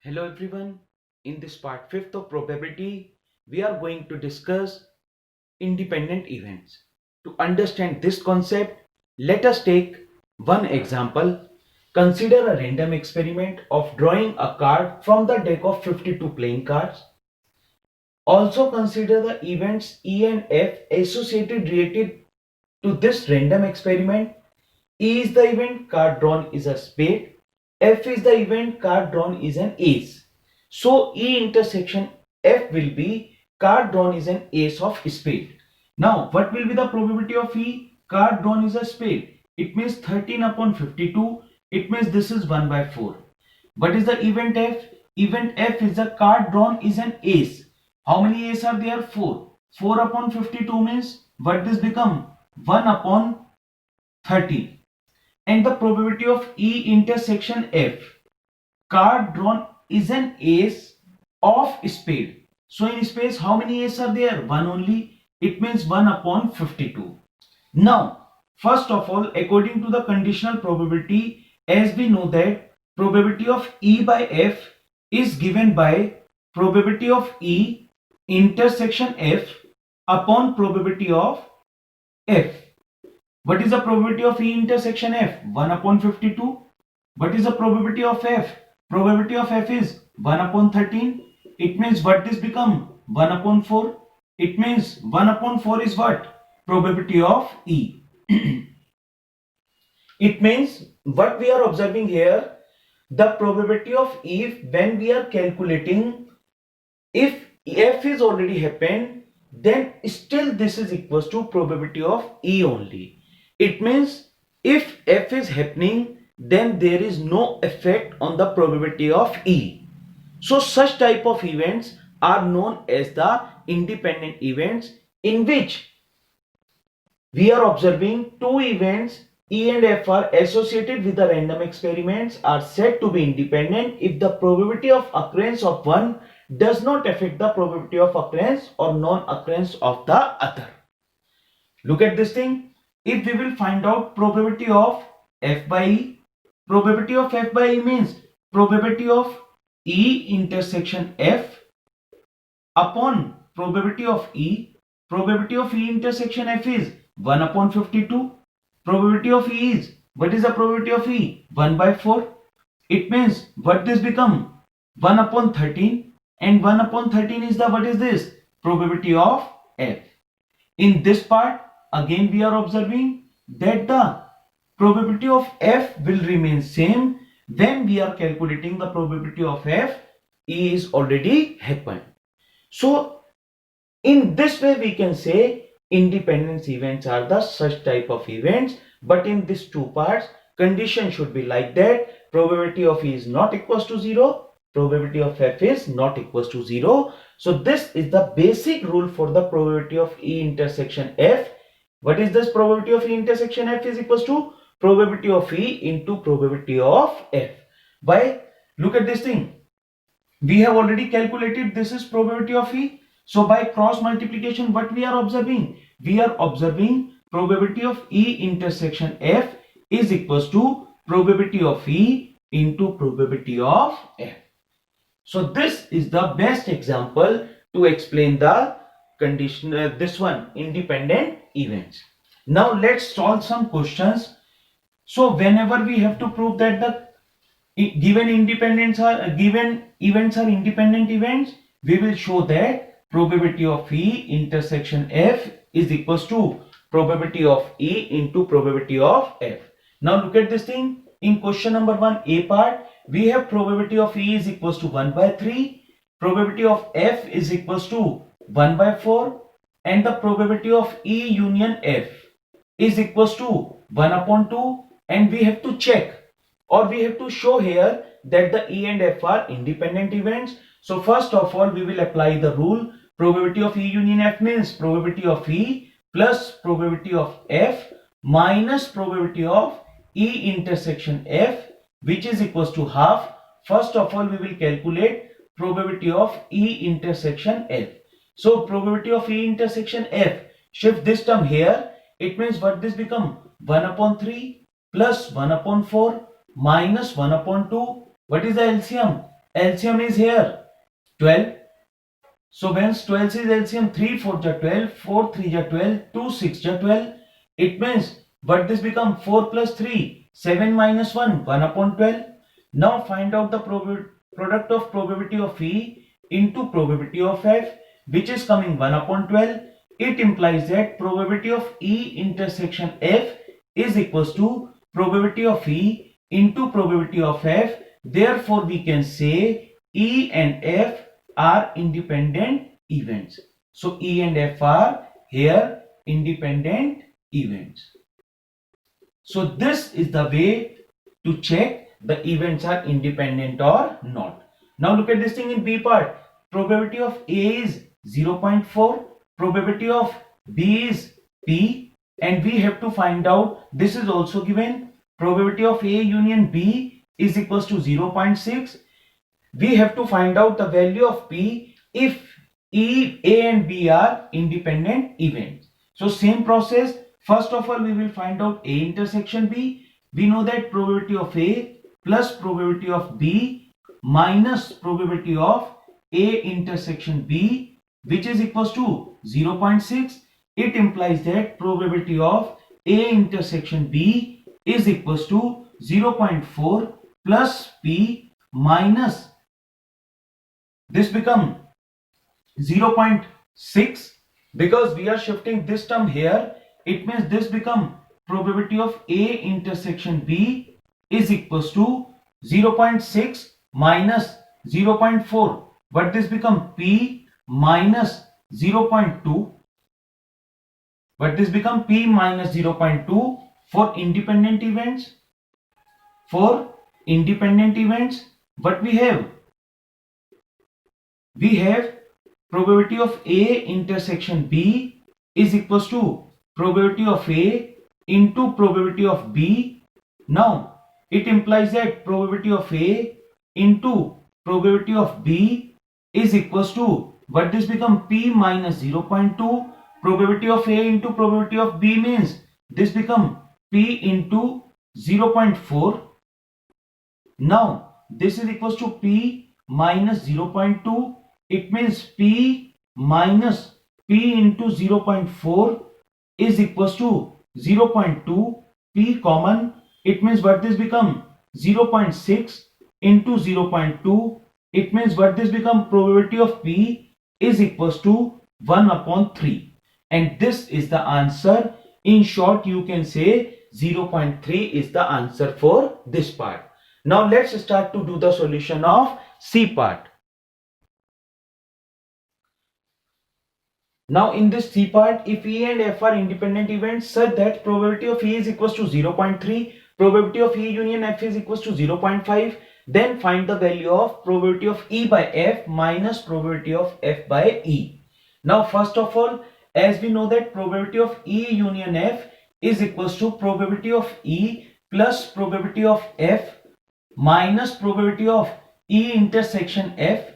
Hello everyone. In this part 5th of probability, we are going to discuss independent events. To understand this concept, let us take one example. Consider a random experiment of drawing a card from the deck of 52 playing cards. Also consider the events E and F associated related to this random experiment. E is the event card drawn is a spade. F is the event card drawn is an ace. So E intersection F will be card drawn is an ace of spade. Now what will be the probability of E? Card drawn is a spade. It means 13 upon 52. It means this is 1 by 4. What is the event F? Event F is the card drawn is an ace. How many ace are there? 4. 4 upon 52 means what this become? 1 upon 30. And the probability of E intersection F, card drawn is an ace of spade. So in space, how many aces are there? 1 only. It means 1 upon 52. Now, first of all, according to the conditional probability, as we know that probability of E by F is given by probability of E intersection F upon probability of F. What is the probability of E intersection F? 1 upon 52. What is the probability of F? Probability of F is 1 upon 13. It means what this become? 1 upon 4. It means 1 upon 4 is what? Probability of E. It means what we are observing here, the probability of E when we are calculating, if F is already happened, then still this is equals to probability of E only. It means if F is happening, then there is no effect on the probability of E. So such type of events are known as the independent events, in which we are observing two events E and F are associated with the random experiments are said to be independent if the probability of occurrence of one does not affect the probability of occurrence or non-occurrence of the other. Look at this thing. If we will find out probability of F by E, probability of F by E means probability of E intersection F upon probability of E. Probability of E intersection F is 1 upon 52. Probability of E is, what is the probability of E? 1 by 4. It means what this become? 1 upon 13, and 1 upon 13 is the, what is this? Probability of F. In this part, again we are observing that the probability of F will remain same when we are calculating the probability of F. E is already happened. So in this way we can say independence events are the such type of events, but in these two parts condition should be like that probability of E is not equals to 0, probability of F is not equals to 0. So this is the basic rule for the probability of E intersection F. What is this probability of E intersection F is equals to probability of E into probability of F. Why? Look at this thing. We have already calculated this is probability of E. So by cross multiplication, what we are observing? We are observing probability of E intersection F is equals to probability of E into probability of F. So this is the best example to explain the condition, this one, independent events. Now let's solve some questions. So whenever we have to prove that the given events are independent events, we will show that probability of E intersection F is equals to probability of E into probability of F. Now look at this thing. In question number 1 A part, we have probability of E is equals to 1 by 3, probability of F is equals to 1 by 4, and the probability of E union F is equals to 1 upon 2, and we have to check, or we have to show here that the E and F are independent events. So first of all, we will apply the rule. Probability of E union F means probability of E plus probability of F minus probability of E intersection F, which is equals to half. First of all, we will calculate probability of E intersection F. So probability of E intersection F, shift this term here. It means what this become? 1 upon 3 plus 1 upon 4 minus 1 upon 2. What is the LCM? LCM is here 12. So when 12 is LCM, 3 4 ja 12, 4 3 ja 12, 2 6 ja 12. It means what this become 4 plus 3, 7 minus 1, 1 upon 12. Now find out the product of probability of E into probability of F, which is coming 1 upon 12. It implies that probability of E intersection F is equals to probability of E into probability of F. Therefore, we can say E and F are independent events. So E and F are here independent events. So this is the way to check the events are independent or not. Now look at this thing in B part. Probability of A is 0.4. Probability of B is P, and we have to find out, this is also given, probability of A union B is equals to 0.6. We have to find out the value of P if A and B are independent events. So same process. First of all, we will find out A intersection B. We know that probability of A plus probability of B minus probability of A intersection B, which is equals to 0.6. It implies that probability of A intersection B is equals to 0.4 plus P minus, this become 0.6 because we are shifting this term here. It means this become probability of A intersection B is equals to 0.6 minus 0.4. But this become P minus 0.2. But this become P minus 0.2 for independent events. For independent events, what we have? We have probability of A intersection B is equals to probability of A into probability of B. Now it implies that probability of A into probability of B is equals to, what this become, P minus 0.2. Probability of A into probability of B means this become P into 0.4. Now this is equals to P minus 0.2. It means P minus P into 0.4 is equals to 0.2. P common. It means what this become, 0.6 into 0.2. It means what this become, probability of P is equals to 1 upon 3. And this is the answer. In short, you can say 0.3 is the answer for this part. Now let's start to do the solution of C part. Now in this C part, if E and F are independent events such that probability of E is equals to 0.3, probability of E union F is equals to 0.5, then find the value of probability of E by F minus probability of F by E. Now first of all, as we know that probability of E union F is equals to probability of E plus probability of F minus probability of E intersection F.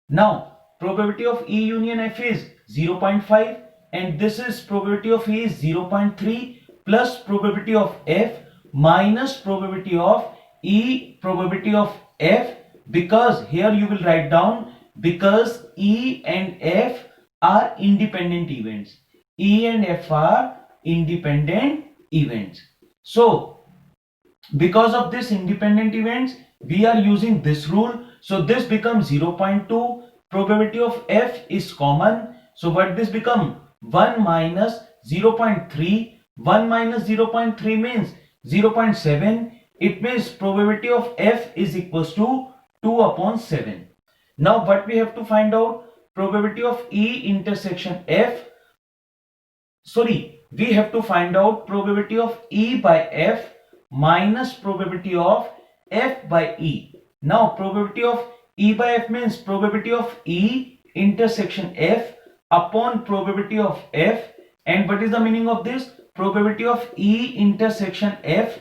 Now probability of E union F is 0.5 and this is probability of E is 0.3 plus probability of F minus probability of E probability of F, because here you will write down, because E and F are independent events. E and F are independent events. So because of this independent events, we are using this rule. So this becomes 0.2. Probability of F is common. So what this become, 1 minus 0.3. 1 minus 0.3 means 0.7. It means probability of F is equals to 2 upon 7. Now what we have to find out, probability of E intersection F. We have to find out probability of E by F minus probability of F by E. Now probability of E by F means probability of E intersection F upon probability of F. And what is the meaning of this? Probability of E intersection F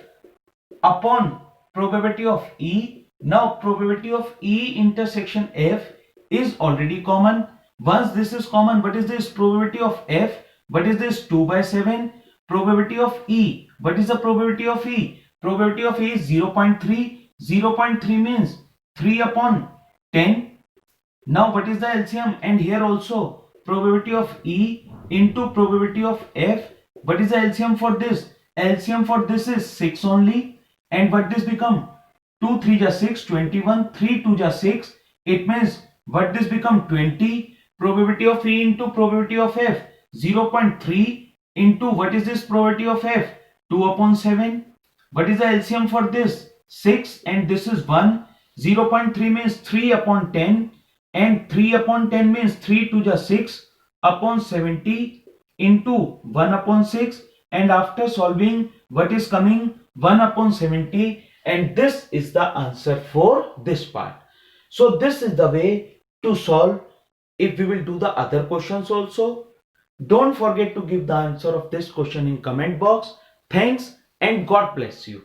upon probability of E. Now probability of E intersection F is already common. Once this is common, what is this? Probability of F. What is this? 2 by 7. Probability of E. What is the probability of E? Probability of E is 0.3. 0.3 means 3 upon 10. Now what is the LCM? And here also probability of E into probability of F. What is the LCM for this? LCM for this is 6 only. And what this become? 2 3 ja 6, 21, 3 2 ja 6. It means what this become? 20. Probability of E into probability of F, 0.3 into what is this probability of F? 2 upon 7. What is the LCM for this? 6 and this is 1. 0.3 means 3 upon 10 and 3 upon 10 means 3 to the 6 upon 70 into 1 upon 6, and after solving what is coming? 1 upon 70, and this is the answer for this part. So this is the way to solve. If we will do the other questions also, don't forget to give the answer of this question in comment box. Thanks and God bless you.